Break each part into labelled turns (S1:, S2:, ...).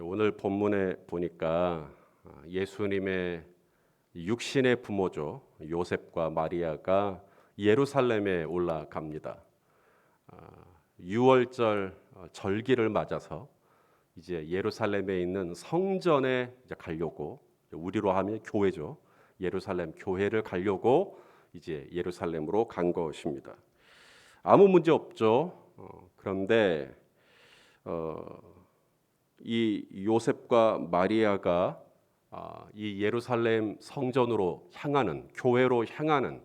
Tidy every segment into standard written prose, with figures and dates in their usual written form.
S1: 오늘 본문에 보니까 예수님의 육신의 부모죠. 요셉과 마리아가 예루살렘에 올라갑니다. 유월절 절기를 맞아서 이제 예루살렘에 있는 성전에 이제 가려고, 우리로 하면 교회죠. 예루살렘 교회를 가려고 이제 예루살렘으로 간 것입니다. 아무 문제 없죠. 그런데 이 요셉과 마리아가 이 예루살렘 성전으로 향하는, 교회로 향하는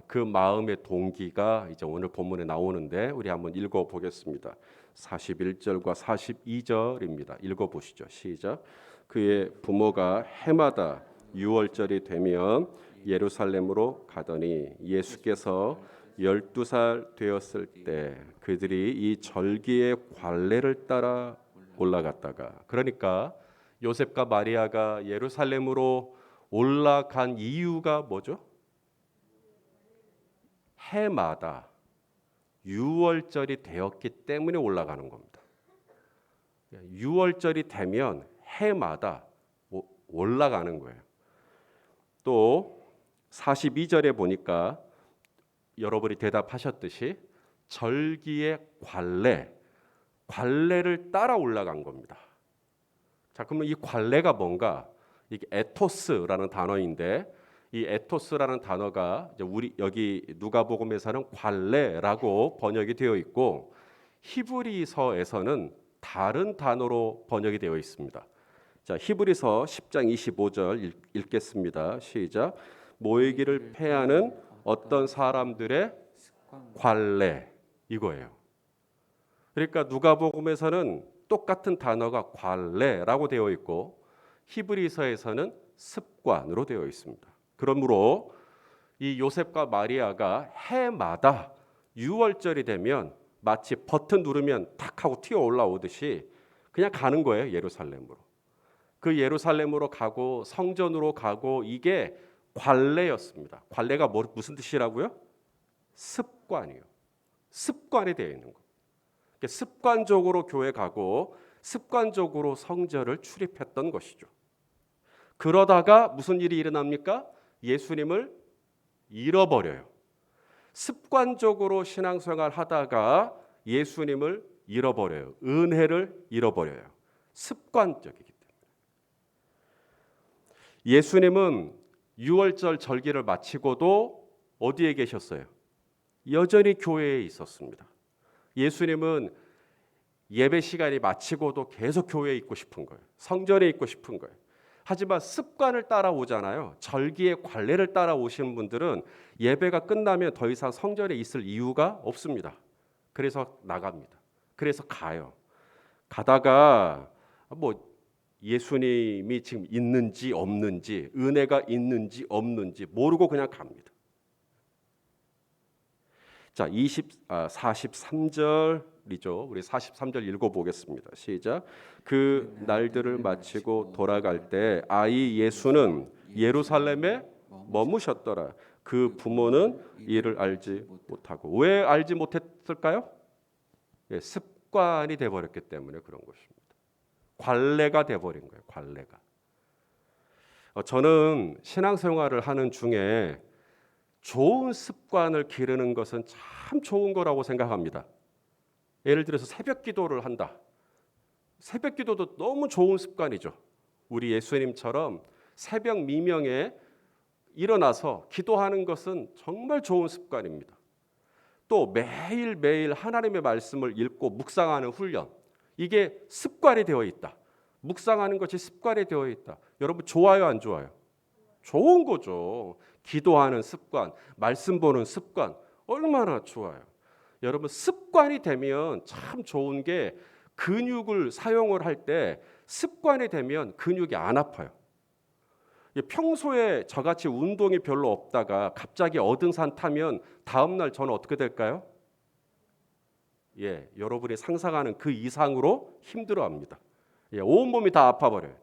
S1: 그 마음의 동기가 이제 오늘 본문에 나오는데 우리 한번 읽어 보겠습니다. 41절과 42절입니다. 읽어 보시죠. 시작. 그의 부모가 해마다 유월절이 되면 예루살렘으로 가더니 예수께서 12살 되었을 때 그들이 이 절기의 관례를 따라 올라갔다가, 그러니까 요셉과 마리아가 예루살렘으로 올라간 이유가 뭐죠? 해마다 유월절이 되었기 때문에 올라가는 겁니다. 유월절이 되면 해마다 올라가는 거예요. 또 42절에 보니까 여러분이 대답하셨듯이 절기의 관례를 따라 올라간 겁니다. 자, 그러면 이 관례가 뭔가? 이게 에토스라는 단어인데, 이 에토스라는 단어가 이제 우리 여기 누가복음에서는 관례라고 번역이 되어 있고, 히브리서에서는 다른 단어로 번역이 되어 있습니다. 자, 히브리서 10장 25절 읽겠습니다. 시작. 모이기를 패하는 어떤 사람들의 관례, 이거예요. 그러니까 누가복음에서는 똑같은 단어가 관례라고 되어 있고 히브리서에서는 습관으로 되어 있습니다. 그러므로 이 요셉과 마리아가 해마다 유월절이 되면 마치 버튼 누르면 탁 하고 튀어 올라오듯이 그냥 가는 거예요. 예루살렘으로. 그 예루살렘으로 가고 성전으로 가고, 이게 관례였습니다. 관례가 무슨 뜻이라고요? 습관이요. 습관이 되어 있는 거. 습관적으로 교회 가고 습관적으로 성전을 출입했던 것이죠. 그러다가 무슨 일이 일어납니까? 예수님을 잃어버려요. 습관적으로 신앙생활 하다가 예수님을 잃어버려요. 은혜를 잃어버려요. 습관적이기 때문에. 예수님은 유월절 절기를 마치고도 어디에 계셨어요? 여전히 교회에 있었습니다. 예수님은 예배 시간이 마치고도 계속 교회에 있고 싶은 거예요. 성전에 있고 싶은 거예요. 하지만 습관을 따라오잖아요. 절기의 관례를 따라오시는 분들은 예배가 끝나면 더 이상 성전에 있을 이유가 없습니다. 그래서 나갑니다. 그래서 가요. 가다가 뭐 예수님이 지금 있는지 없는지, 은혜가 있는지 없는지 모르고 그냥 갑니다. 자, 43절이죠. 우리 43절 읽어보겠습니다. 시작. 그 날들을 마치고 돌아갈 때 아이 예수는 예루살렘에 머무셨더라. 그 부모는 이를 알지 못하고. 왜 알지 못했을까요? 습관이 돼버렸기 때문에 그런 것입니다. 관례가 돼버린 거예요. 관례가. 저는 신앙생활을 하는 중에 좋은 습관을 기르는 것은 참 좋은 거라고 생각합니다. 예를 들어서 새벽 기도를 한다. 새벽 기도도 너무 좋은 습관이죠. 우리 예수님처럼 새벽 미명에 일어나서 기도하는 것은 정말 좋은 습관입니다. 또 매일매일 하나님의 말씀을 읽고 묵상하는 훈련, 이게 습관이 되어 있다. 묵상하는 것이 습관이 되어 있다. 여러분 좋아요, 안 좋아요? 좋은 거죠. 기도하는 습관, 말씀 보는 습관, 얼마나 좋아요. 여러분 습관이 되면 참 좋은 게, 근육을 사용을 할 때 습관이 되면 근육이 안 아파요. 평소에 저같이 운동이 별로 없다가 갑자기 어등산 타면 다음날 저는 어떻게 될까요? 여러분이 상상하는 그 이상으로 힘들어합니다. 온몸이 다 아파버려요.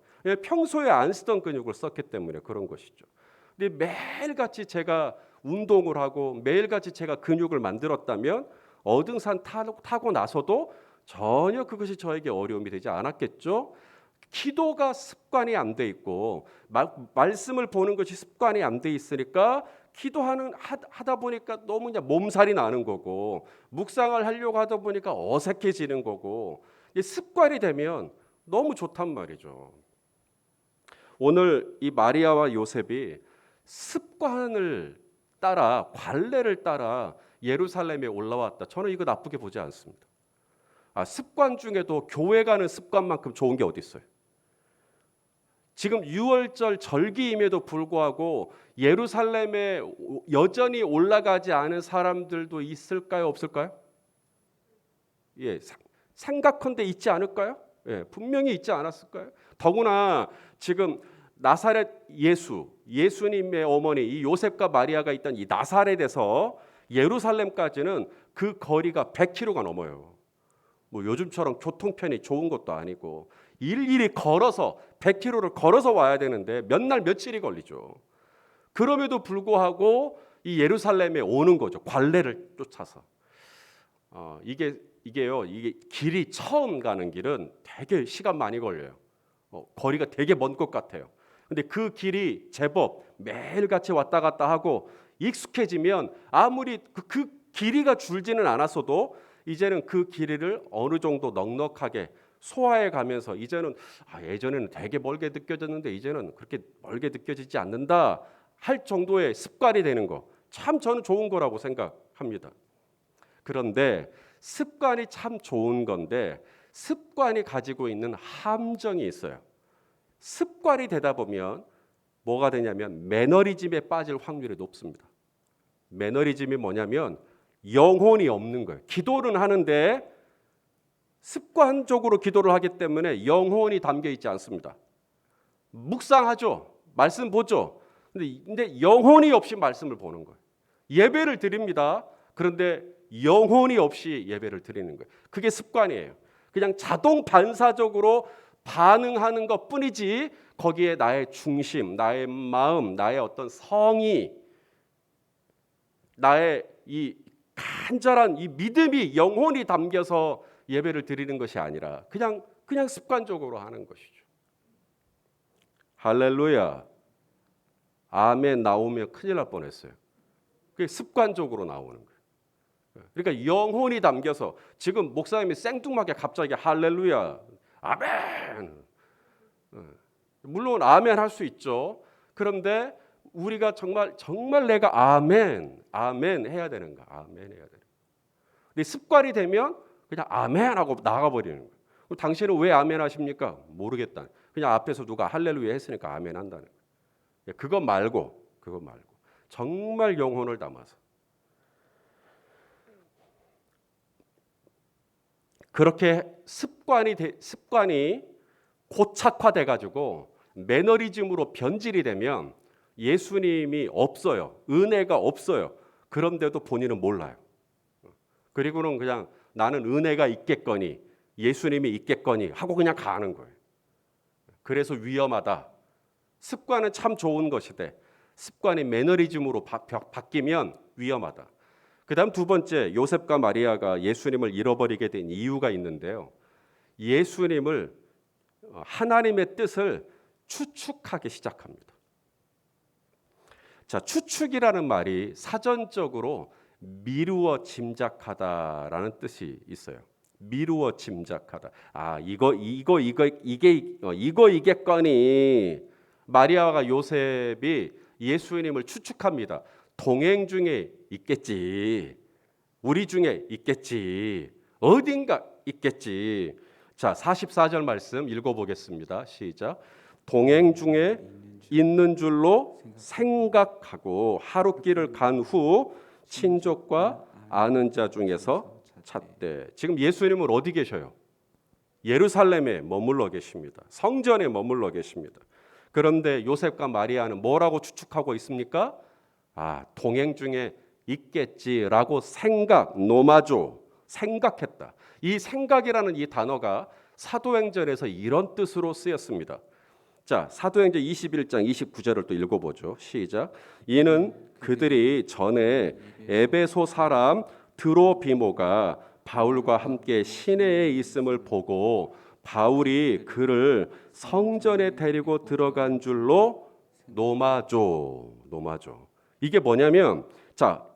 S1: 평소에 안 쓰던 근육을 썼기 때문에 그런 것이죠. 근데 매일같이 제가 운동을 하고 매일같이 제가 근육을 만들었다면 어등산 타고 나서도 전혀 그것이 저에게 어려움이 되지 않았겠죠. 기도가 습관이 안 돼 있고 말씀을 보는 것이 습관이 안 돼 있으니까 하다 보니까 너무 그냥 몸살이 나는 거고 묵상을 하려고 하다 보니까 어색해지는 거고 습관이 되면 너무 좋단 말이죠. 오늘 이 마리아와 요셉이 습관을 따라 관례를 따라 예루살렘에 올라왔다. 저는 이거 나쁘게 보지 않습니다. 습관 중에도 교회 가는 습관만큼 좋은 게 어디 있어요? 지금 6월절 절기임에도 불구하고 예루살렘에 여전히 올라가지 않은 사람들도 있을까요? 없을까요? 예, 생각컨대 있지 않을까요? 예, 분명히 있지 않았을까요? 더구나 지금 나사렛 예수님의 어머니 이 요셉과 마리아가 있던 이 나사렛에서 예루살렘까지는 그 거리가 100km가 넘어요. 뭐 요즘처럼 교통편이 좋은 것도 아니고 일일이 걸어서 100km를 걸어서 와야 되는데 몇 날 며칠이 걸리죠. 그럼에도 불구하고 이 예루살렘에 오는 거죠. 관례를 쫓아서. 이게 길이 처음 가는 길은 되게 시간 많이 걸려요. 거리가 되게 먼 것 같아요. 근데 그 길이 제법 매일같이 왔다 갔다 하고 익숙해지면 아무리 그 길이가 줄지는 않았어도 이제는 그 길이를 어느 정도 넉넉하게 소화해 가면서 이제는 예전에는 되게 멀게 느껴졌는데 이제는 그렇게 멀게 느껴지지 않는다 할 정도의 습관이 되는 거 참 저는 좋은 거라고 생각합니다. 그런데 습관이 참 좋은 건데 습관이 가지고 있는 함정이 있어요. 습관이 되다 보면 뭐가 되냐면 매너리즘에 빠질 확률이 높습니다. 매너리즘이 뭐냐면 영혼이 없는 거예요. 기도는 하는데 습관적으로 기도를 하기 때문에 영혼이 담겨 있지 않습니다. 묵상하죠. 말씀 보죠. 근데 영혼이 없이 말씀을 보는 거예요. 예배를 드립니다. 그런데 영혼이 없이 예배를 드리는 거예요. 그게 습관이에요. 그냥 자동 반사적으로 반응하는 것뿐이지 거기에 나의 중심, 나의 마음, 나의 어떤 성의, 나의 이 간절한 이 믿음이 영혼이 담겨서 예배를 드리는 것이 아니라 그냥 습관적으로 하는 것이죠. 할렐루야. 아멘 나오면 큰일 날 뻔했어요. 그게 습관적으로 나오는 거예요. 그러니까 영혼이 담겨서 지금 목사님이 생뚱맞게 갑자기 할렐루야, 아멘. 물론 아멘 할 수 있죠. 그런데 우리가 정말 내가 아멘 해야 되는가? 아멘 해야 되는. 근데 습관이 되면 그냥 아멘 하고 나가버리는 거예요. 그럼 당신은 왜 아멘 하십니까? 모르겠다. 그냥 앞에서 누가 할렐루야 했으니까 아멘 한다는 거예요. 그거 말고 정말 영혼을 담아서 그렇게 습관이 고착화돼 가지고 매너리즘으로 변질이 되면 예수님이 없어요. 은혜가 없어요. 그런데도 본인은 몰라요. 그리고는 그냥 나는 은혜가 있겠거니 예수님이 있겠거니 하고 그냥 가는 거예요. 그래서 위험하다. 습관은 참 좋은 것인데 습관이 매너리즘으로 바뀌면 위험하다. 그 다음 두 번째, 요셉과 마리아가 예수님을 잃어버리게 된 이유가 있는데요. 예수님을 하나님의 뜻을 추측하기 시작합니다. 자, 추측이라는 말이 사전적으로 미루어 짐작하다라는 뜻이 있어요. 미루어 짐작하다. 이게거니 마리아와 요셉이 예수님을 추측합니다. 동행 중에 있겠지. 우리 중에 있겠지. 어딘가 있겠지. 자, 44절 말씀 읽어보겠습니다. 시작. 동행 중에 있는 줄로 생각하고 하룻길을 간 후 친족과 아는 자 중에서 찾되. 지금 예수님은 어디 계셔요? 예루살렘에 머물러 계십니다. 성전에 머물러 계십니다. 그런데 요셉과 마리아는 뭐라고 추측하고 있습니까? 동행 중에 있겠지라고 생각했다. 이 생각이라는 이 단어가 사도행전에서 이런 뜻으로 쓰였습니다. 자, 사도행전 21장 29절을 또 읽어보죠. 시작. 이는 그들이 전에 에베소 사람 드로비모가 바울과 함께 시내에 있음을 보고 바울이 그를 성전에 데리고 들어간 줄로 노마조. 이게 뭐냐면 자,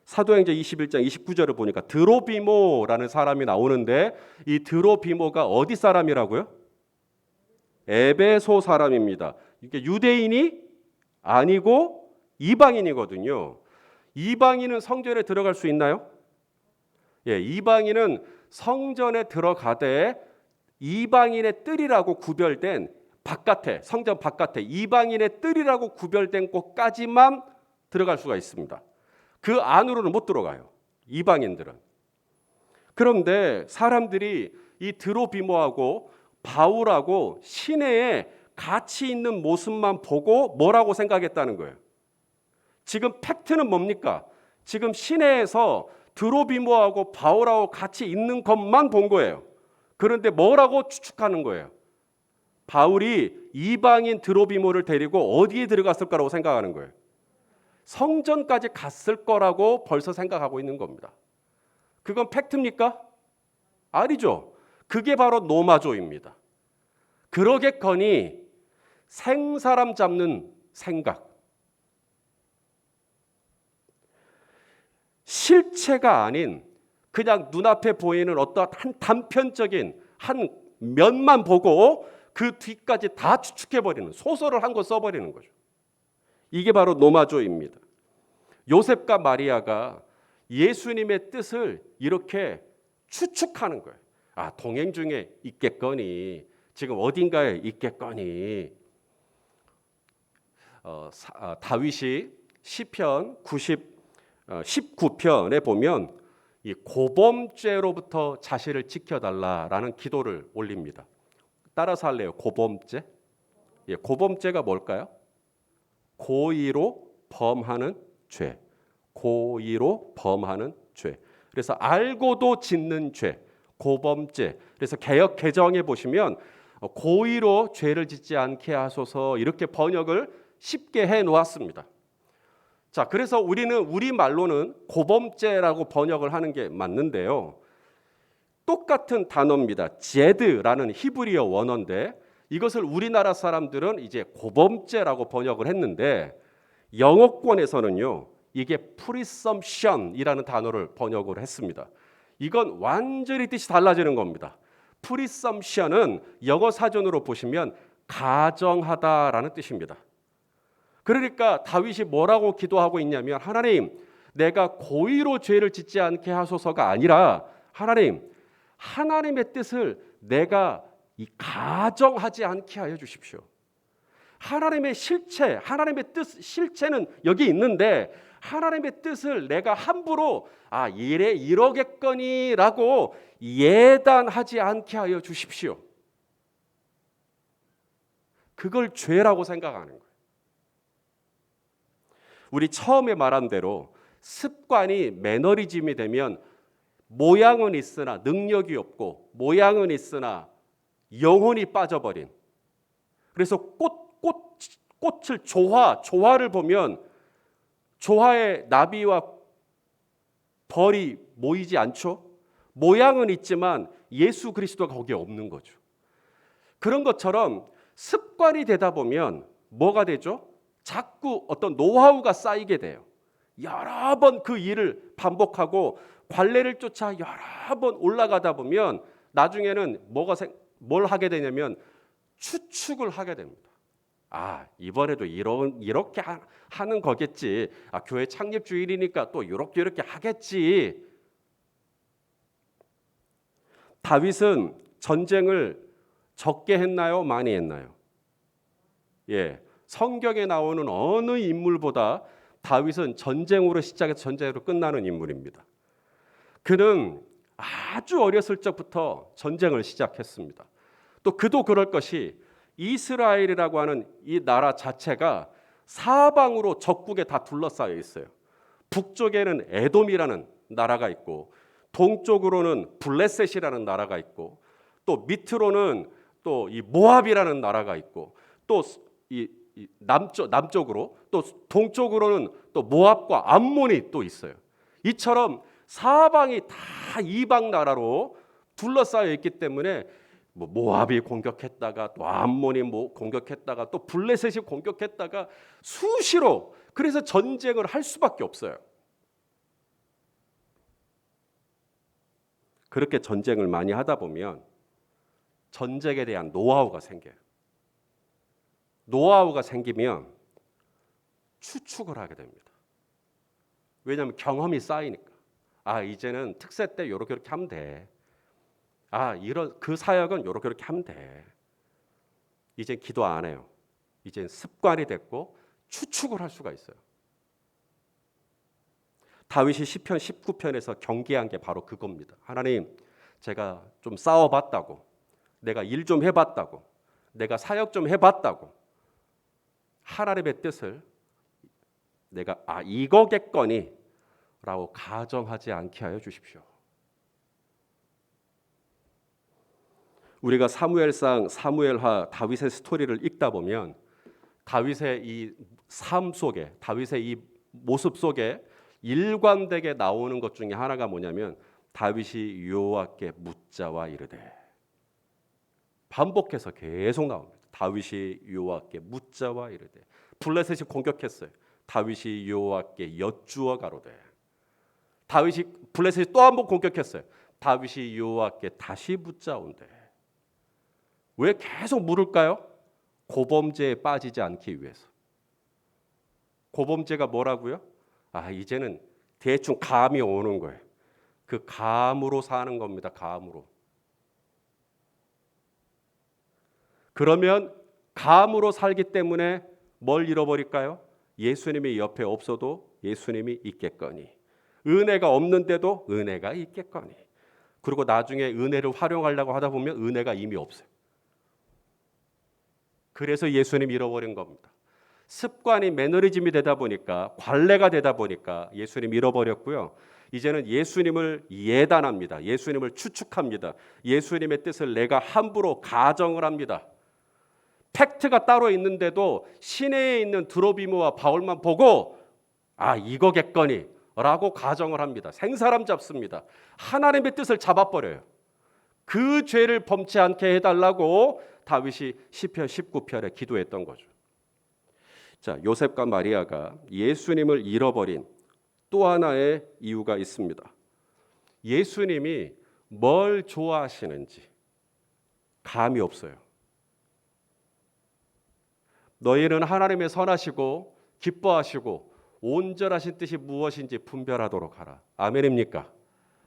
S1: 사도행전 21장 29절을 보니까 드로비모라는 사람이 나오는데 이 드로비모가 어디 사람이라고요? 에베소 사람입니다. 이게 유대인이 아니고 이방인이거든요. 이방인은 성전에 들어갈 수 있나요? 예, 이방인은 성전에 들어가되 이방인의 뜰이라고 구별된 바깥에, 성전 바깥에 이방인의 뜰이라고 구별된 곳까지만 들어갈 수가 있습니다. 그 안으로는 못 들어가요, 이방인들은. 그런데 사람들이 이 드로비모하고 바울하고 시내에 같이 있는 모습만 보고 뭐라고 생각했다는 거예요? 지금 팩트는 뭡니까? 지금 시내에서 드로비모하고 바울하고 같이 있는 것만 본 거예요. 그런데 뭐라고 추측하는 거예요? 바울이 이방인 드로비모를 데리고 어디에 들어갔을 거라고 생각하는 거예요? 성전까지 갔을 거라고 벌써 생각하고 있는 겁니다. 그건 팩트입니까? 아니죠. 그게 바로 노마조입니다. 그러겠거니 생사람 잡는 생각, 실체가 아닌 그냥 눈앞에 보이는 어떠한 한 단편적인 한 면만 보고 그 뒤까지 다 추측해버리는, 소설을 한 권 써버리는 거죠. 이게 바로 노마조입니다. 요셉과 마리아가 예수님의 뜻을 이렇게 추측하는 거예요. 아, 동행 중에 있겠거니, 지금 어딘가에 있겠거니. 다윗이 시편 19편에 보면 이 고범죄로부터 자신을 지켜달라라는 기도를 올립니다. 따라서 할래요. 고범죄. 예, 고범죄가 뭘까요? 고의로 범하는 죄. 고의로 범하는 죄. 그래서 알고도 짓는 죄. 고범죄. 그래서 개역 개정에 보시면 고의로 죄를 짓지 않게 하소서 이렇게 번역을 쉽게 해 놓았습니다. 자, 그래서 우리는 우리말로는 고범죄라고 번역을 하는 게 맞는데요. 똑같은 단어입니다. 제드라는 히브리어 원어인데 이것을 우리나라 사람들은 이제 고범죄라고 번역을 했는데 영어권에서는요, 이게 프리썸션이라는 단어를 번역을 했습니다. 이건 완전히 뜻이 달라지는 겁니다. 프리썸션은 영어 사전으로 보시면 가정하다라는 뜻입니다. 그러니까 다윗이 뭐라고 기도하고 있냐면, 하나님, 내가 고의로 죄를 짓지 않게 하소서가 아니라 하나님, 하나님의 뜻을 내가 가정하지 않게 하여 주십시오. 하나님의 실체, 하나님의 뜻, 실체는 여기 있는데 하나님의 뜻을 내가 함부로 이러겠거니라고 예단하지 않게 하여 주십시오. 그걸 죄라고 생각하는 거예요. 우리 처음에 말한 대로 습관이 매너리즘이 되면 모양은 있으나 능력이 없고 모양은 있으나 영혼이 빠져버린, 그래서 꽃을 조화를 보면 조화에 나비와 벌이 모이지 않죠. 모양은 있지만 예수 그리스도가 거기에 없는 거죠. 그런 것처럼 습관이 되다 보면 뭐가 되죠? 자꾸 어떤 노하우가 쌓이게 돼요. 여러 번 그 일을 반복하고 관례를 쫓아 여러 번 올라가다 보면 나중에는 뭘 하게 되냐면 추측을 하게 됩니다. 이번에도 이렇게 하는 거겠지. 교회 창립 주일이니까 또 이렇게 하겠지. 다윗은 전쟁을 적게 했나요? 많이 했나요? 예, 성경에 나오는 어느 인물보다 다윗은 전쟁으로 시작해서 전쟁으로 끝나는 인물입니다. 그는 아주 어렸을 적부터 전쟁을 시작했습니다. 또 그도 그럴 것이 이스라엘이라고 하는 이 나라 자체가 사방으로 적국에 다 둘러싸여 있어요. 북쪽에는 에돔이라는 나라가 있고 동쪽으로는 블레셋이라는 나라가 있고 또 밑으로는 또 이 모압이라는 나라가 있고 또 이 남쪽으로 또 동쪽으로는 또 모압과 암몬이 또 있어요. 이처럼 사방이 다 이방 나라로 둘러싸여 있기 때문에 모압이 공격했다가 또 암몬이 공격했다가 또 블레셋이 공격했다가 수시로 그래서 전쟁을 할 수밖에 없어요. 그렇게 전쟁을 많이 하다 보면 전쟁에 대한 노하우가 생겨요. 노하우가 생기면 추측을 하게 됩니다. 왜냐하면 경험이 쌓이니까. 이제는 특세 때 이렇게 하면 돼. 이런 그 사역은 이렇게 하면 돼. 이제 기도 안 해요. 이제 습관이 됐고 추측을 할 수가 있어요. 다윗이 시편 19편에서 경계한 게 바로 그겁니다. 하나님, 제가 좀 싸워봤다고, 내가 일 좀 해봤다고, 내가 사역 좀 해봤다고, 하나님의 뜻을 내가 이거겠거니 라고 가정하지 않게 하여 주십시오. 우리가 사무엘상, 사무엘하, 다윗의 스토리를 읽다 보면 다윗의 이 삶 속에, 다윗의 이 모습 속에 일관되게 나오는 것 중에 하나가 뭐냐면 다윗이 여호와께 묻자와 이르되, 반복해서 계속 나옵니다. 다윗이 여호와께 묻자와 이르되. 블레셋이 공격했어요. 다윗이 여호와께 여쭈어 가로되. 다윗이 블레셋이 또 한 번 공격했어요. 다윗이 여호와께 다시 묻자온대. 왜 계속 물을까요? 고범죄에 빠지지 않기 위해서. 고범죄가 뭐라고요? 이제는 대충 감이 오는 거예요. 그 감으로 사는 겁니다. 감으로. 그러면 감으로 살기 때문에 뭘 잃어버릴까요? 예수님이 옆에 없어도 예수님이 있겠거니, 은혜가 없는데도 은혜가 있겠거니. 그리고 나중에 은혜를 활용하려고 하다 보면 은혜가 이미 없어요. 그래서 예수님 잃어버린 겁니다. 습관이 매너리즘이 되다 보니까, 관례가 되다 보니까 예수님 잃어버렸고요. 이제는 예수님을 예단합니다. 예수님을 추측합니다. 예수님의 뜻을 내가 함부로 가정을 합니다. 팩트가 따로 있는데도 시내에 있는 드로비모와 바울만 보고 이거겠거니 라고 가정을 합니다. 생사람 잡습니다. 하나님의 뜻을 잡아버려요. 그 죄를 범치 않게 해달라고 다윗이 시편 19편에 기도했던 거죠. 자, 요셉과 마리아가 예수님을 잃어버린 또 하나의 이유가 있습니다. 예수님이 뭘 좋아하시는지 감이 없어요. 너희는 하나님의 선하시고 기뻐하시고 온전하신 뜻이 무엇인지 분별하도록 하라. 아멘입니까?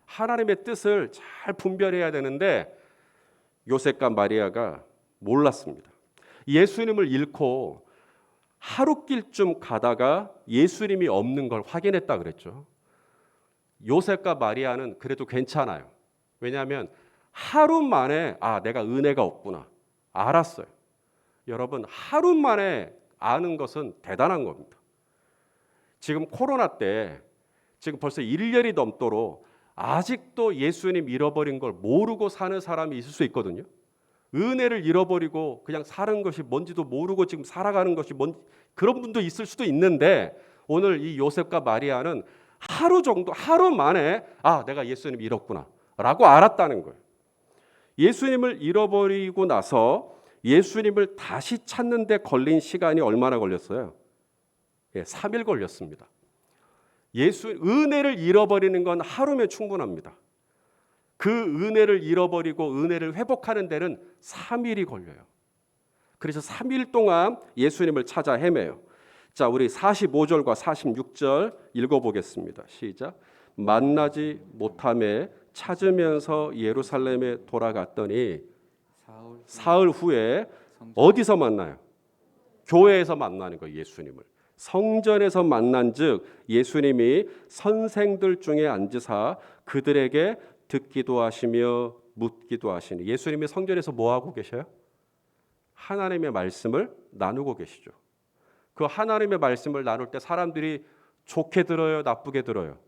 S1: 하나님의 뜻을 잘 분별해야 되는데 요셉과 마리아가 몰랐습니다. 예수님을 잃고 하룻길쯤 가다가 예수님이 없는 걸 확인했다 그랬죠. 요셉과 마리아는 그래도 괜찮아요. 왜냐하면 하루 만에 내가 은혜가 없구나 알았어요. 여러분, 하루 만에 아는 것은 대단한 겁니다. 지금 코로나 때 지금 벌써 1년이 넘도록 아직도 예수님 잃어버린 걸 모르고 사는 사람이 있을 수 있거든요. 은혜를 잃어버리고 그냥 사는 것이 뭔지도 모르고 지금 살아가는 것이 그런 분도 있을 수도 있는데, 오늘 이 요셉과 마리아는 하루 만에 내가 예수님 잃었구나 라고 알았다는 거예요. 예수님을 잃어버리고 나서 예수님을 다시 찾는 데 걸린 시간이 얼마나 걸렸어요? 3일 걸렸습니다. 은혜를 잃어버리는 건 하루면 충분합니다. 그 은혜를 잃어버리고 은혜를 회복하는 데는 3일이 걸려요. 그래서 3일 동안 예수님을 찾아 헤매요. 자, 우리 45절과 46절 읽어보겠습니다. 시작. 만나지 못함에 찾으면서 예루살렘에 돌아갔더니 사흘 후에 어디서 만나요? 교회에서 만나는 거예요. 예수님을 성전에서 만난즉 예수님이 선생들 중에 앉으사 그들에게 듣기도 하시며 묻기도 하시니. 예수님이 성전에서 뭐 하고 계셔요? 하나님의 말씀을 나누고 계시죠. 그 하나님의 말씀을 나눌 때 사람들이 좋게 들어요, 나쁘게 들어요?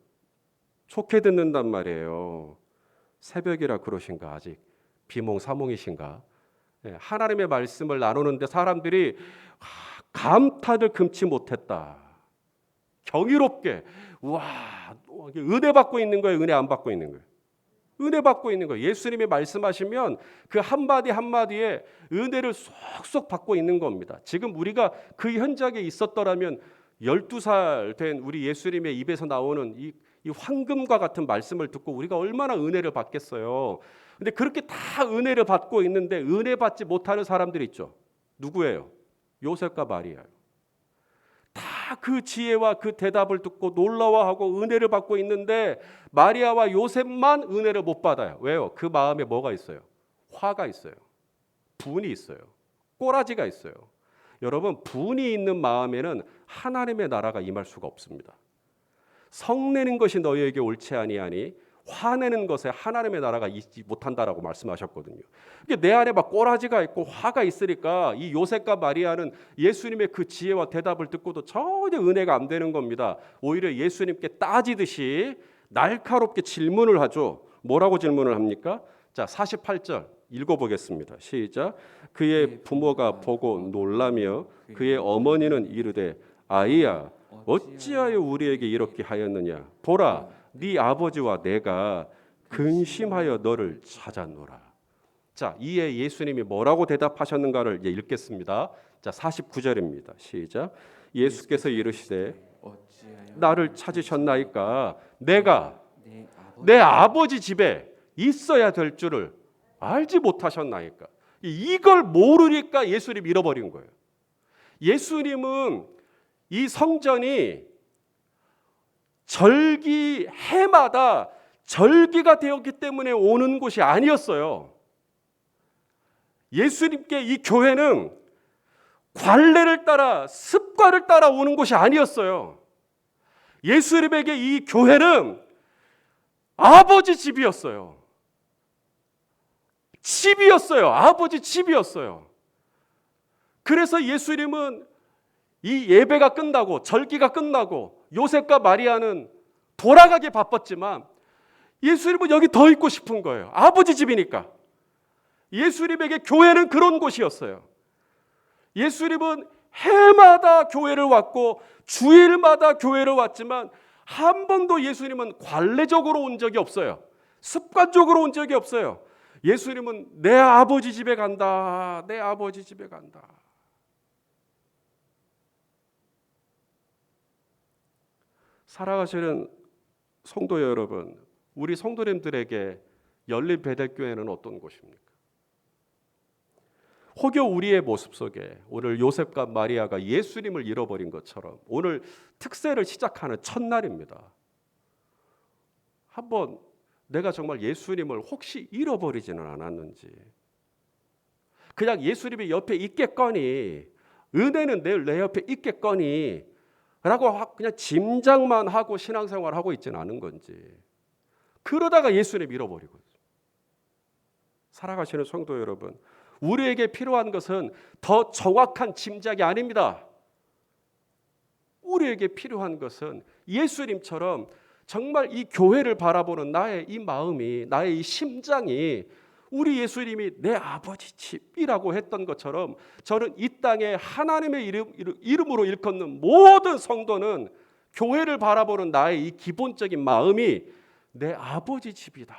S1: 좋게 듣는단 말이에요. 새벽이라 그러신가? 아직 비몽사몽이신가? 하나님의 말씀을 나누는데 사람들이 감탄을 금치 못했다. 경이롭게, 와, 은혜 받고 있는 거예요? 은혜 안 받고 있는 거예요? 은혜 받고 있는 거예요. 예수님이 말씀하시면 그 한마디 한마디에 은혜를 쏙쏙 받고 있는 겁니다. 지금 우리가 그 현장에 있었더라면 12살 된 우리 예수님의 입에서 나오는 이 황금과 같은 말씀을 듣고 우리가 얼마나 은혜를 받겠어요. 근데 그렇게 다 은혜를 받고 있는데 은혜 받지 못하는 사람들이 있죠. 누구예요? 요셉과 마리아예요. 다 그 지혜와 그 대답을 듣고 놀라워하고 은혜를 받고 있는데 마리아와 요셉만 은혜를 못 받아요. 왜요? 그 마음에 뭐가 있어요? 화가 있어요. 분이 있어요. 꼬라지가 있어요. 여러분, 분이 있는 마음에는 하나님의 나라가 임할 수가 없습니다. 성내는 것이 너희에게 옳지 아니하니 화내는 것에 하나님의 나라가 있지 못한다라고 말씀하셨거든요. 내 안에 막 꼬라지가 있고 화가 있으니까 이 요셉과 마리아는 예수님의 그 지혜와 대답을 듣고도 전혀 은혜가 안 되는 겁니다. 오히려 예수님께 따지듯이 날카롭게 질문을 하죠. 뭐라고 질문을 합니까? 자, 48절 읽어보겠습니다. 시작. 그의 부모가 보고 놀라며 그의 어머니는 이르되 아이야 어찌하여 우리에게 이렇게 하였느냐. 보라 네 아버지와 내가 근심하여 너를 찾았노라. 자, 이에 예수님이 뭐라고 대답하셨는가를 이제 읽겠습니다. 자, 49절입니다. 시작. 예수께서 이르시되 나를 찾으셨나이까 내가 내 아버지 집에 있어야 될 줄을 알지 못하셨나이까. 이걸 모르니까 예수님 잃어버린 거예요. 예수님은 이 성전이 절기 해마다 절기가 되었기 때문에 오는 곳이 아니었어요. 예수님께 이 교회는 관례를 따라 습관을 따라 오는 곳이 아니었어요. 예수님에게 이 교회는 아버지 집이었어요. 집이었어요. 아버지 집이었어요. 그래서 예수님은 이 예배가 끝나고 절기가 끝나고 요셉과 마리아는 돌아가기 바빴지만 예수님은 여기 더 있고 싶은 거예요. 아버지 집이니까. 예수님에게 교회는 그런 곳이었어요. 예수님은 해마다 교회를 왔고 주일마다 교회를 왔지만 한 번도 예수님은 관례적으로 온 적이 없어요. 습관적으로 온 적이 없어요. 예수님은 내 아버지 집에 간다. 내 아버지 집에 간다. 살아가시는 성도 여러분, 우리 성도님들에게 열린 베델교회는 어떤 곳입니까? 혹여 우리의 모습 속에 오늘 요셉과 마리아가 예수님을 잃어버린 것처럼 오늘 특세를 시작하는 첫날입니다. 한번 내가 정말 예수님을 혹시 잃어버리지는 않았는지, 그냥 예수님이 옆에 있겠거니, 은혜는 늘 내 옆에 있겠거니 라고 그냥 짐작만 하고 신앙생활을 하고 있지는 않은 건지, 그러다가 예수님 잃어버리고. 살아가시는 성도 여러분, 우리에게 필요한 것은 더 정확한 짐작이 아닙니다. 우리에게 필요한 것은 예수님처럼 정말 이 교회를 바라보는 나의 이 마음이, 나의 이 심장이 우리 예수님이 내 아버지 집이라고 했던 것처럼 저는 이 땅에 하나님의 이름으로 일컫는 모든 성도는 교회를 바라보는 나의 이 기본적인 마음이 내 아버지 집이다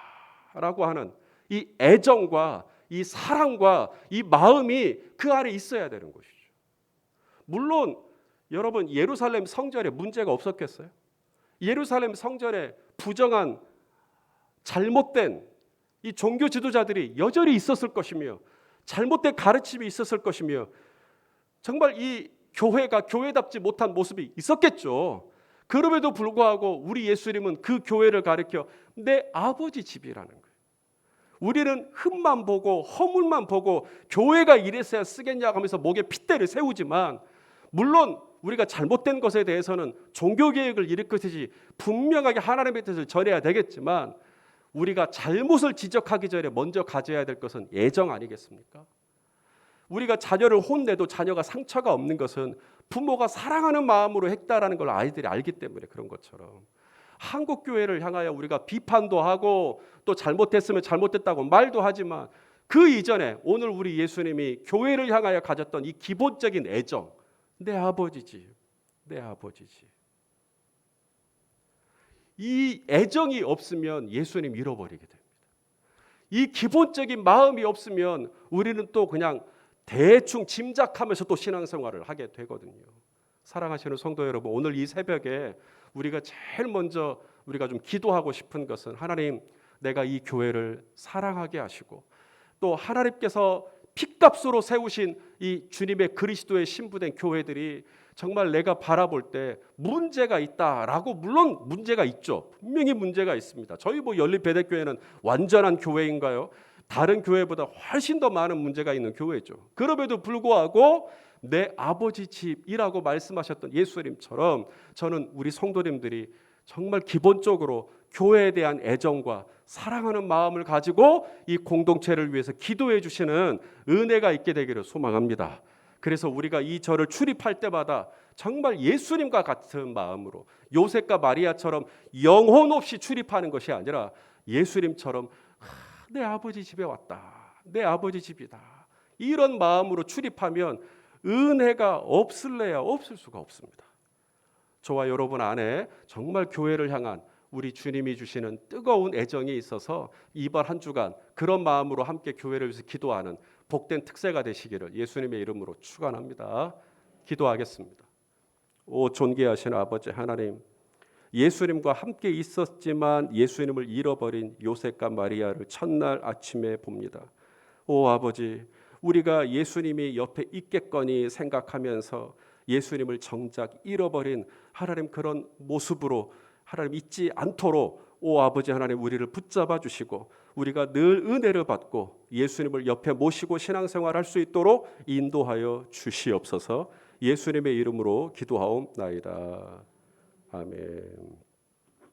S1: 라고 하는 이 애정과 이 사랑과 이 마음이 그 안에 있어야 되는 것이죠. 물론 여러분, 예루살렘 성전에 문제가 없었겠어요? 예루살렘 성전에 부정한 잘못된 이 종교 지도자들이 여전히 있었을 것이며 잘못된 가르침이 있었을 것이며 정말 이 교회가 교회답지 못한 모습이 있었겠죠. 그럼에도 불구하고 우리 예수님은 그 교회를 가리켜 내 아버지 집이라는 거예요. 우리는 흠만 보고 허물만 보고 교회가 이랬어야 쓰겠냐 하면서 목에 핏대를 세우지만, 물론 우리가 잘못된 것에 대해서는 종교개혁을 일으키듯이 분명하게 하나님의 뜻을 전해야 되겠지만, 우리가 잘못을 지적하기 전에 먼저 가져야 될 것은 애정 아니겠습니까? 우리가 자녀를 혼내도 자녀가 상처가 없는 것은 부모가 사랑하는 마음으로 했다라는 걸 아이들이 알기 때문에 그런 것처럼, 한국 교회를 향하여 우리가 비판도 하고 또 잘못했으면 잘못됐다고 말도 하지만 그 이전에 오늘 우리 예수님이 교회를 향하여 가졌던 이 기본적인 애정, 내 아버지 집, 내 아버지 집. 이 애정이 없으면 예수님 잃어버리게 됩니다. 이 기본적인 마음이 없으면 우리는 또 그냥 대충 짐작하면서 또 신앙생활을 하게 되거든요. 사랑하시는 성도 여러분, 오늘 이 새벽에 우리가 제일 먼저 우리가 좀 기도하고 싶은 것은 하나님, 내가 이 교회를 사랑하게 하시고 또 하나님께서 핏값으로 세우신 이 주님의 그리스도의 신부된 교회들이 정말 내가 바라볼 때 문제가 있다라고, 물론 문제가 있죠. 분명히 문제가 있습니다. 저희 열린배대교회는 완전한 교회인가요? 다른 교회보다 훨씬 더 많은 문제가 있는 교회죠. 그럼에도 불구하고 내 아버지 집이라고 말씀하셨던 예수님처럼 저는 우리 성도님들이 정말 기본적으로 교회에 대한 애정과 사랑하는 마음을 가지고 이 공동체를 위해서 기도해 주시는 은혜가 있게 되기를 소망합니다. 그래서 우리가 이 절을 출입할 때마다 정말 예수님과 같은 마음으로, 요셉과 마리아처럼 영혼 없이 출입하는 것이 아니라 예수님처럼 내 아버지 집에 왔다, 내 아버지 집이다, 이런 마음으로 출입하면 은혜가 없을래야 없을 수가 없습니다. 저와 여러분 안에 정말 교회를 향한 우리 주님이 주시는 뜨거운 애정이 있어서 이번 한 주간 그런 마음으로 함께 교회를 위해서 기도하는 복된 특세가 되시기를 예수님의 이름으로 축원합니다. 기도하겠습니다. 오 존귀하신 아버지 하나님, 예수님과 함께 있었지만 예수님을 잃어버린 요셉과 마리아를 첫날 아침에 봅니다. 오 아버지, 우리가 예수님이 옆에 있겠거니 생각하면서 예수님을 정작 잃어버린 하나님 그런 모습으로 하나님 잊지 않도록 오 아버지 하나님 우리를 붙잡아 주시고 우리가 늘 은혜를 받고 예수님을 옆에 모시고 신앙생활할 수 있도록 인도하여 주시옵소서. 예수님의 이름으로 기도하옵나이다. 아멘.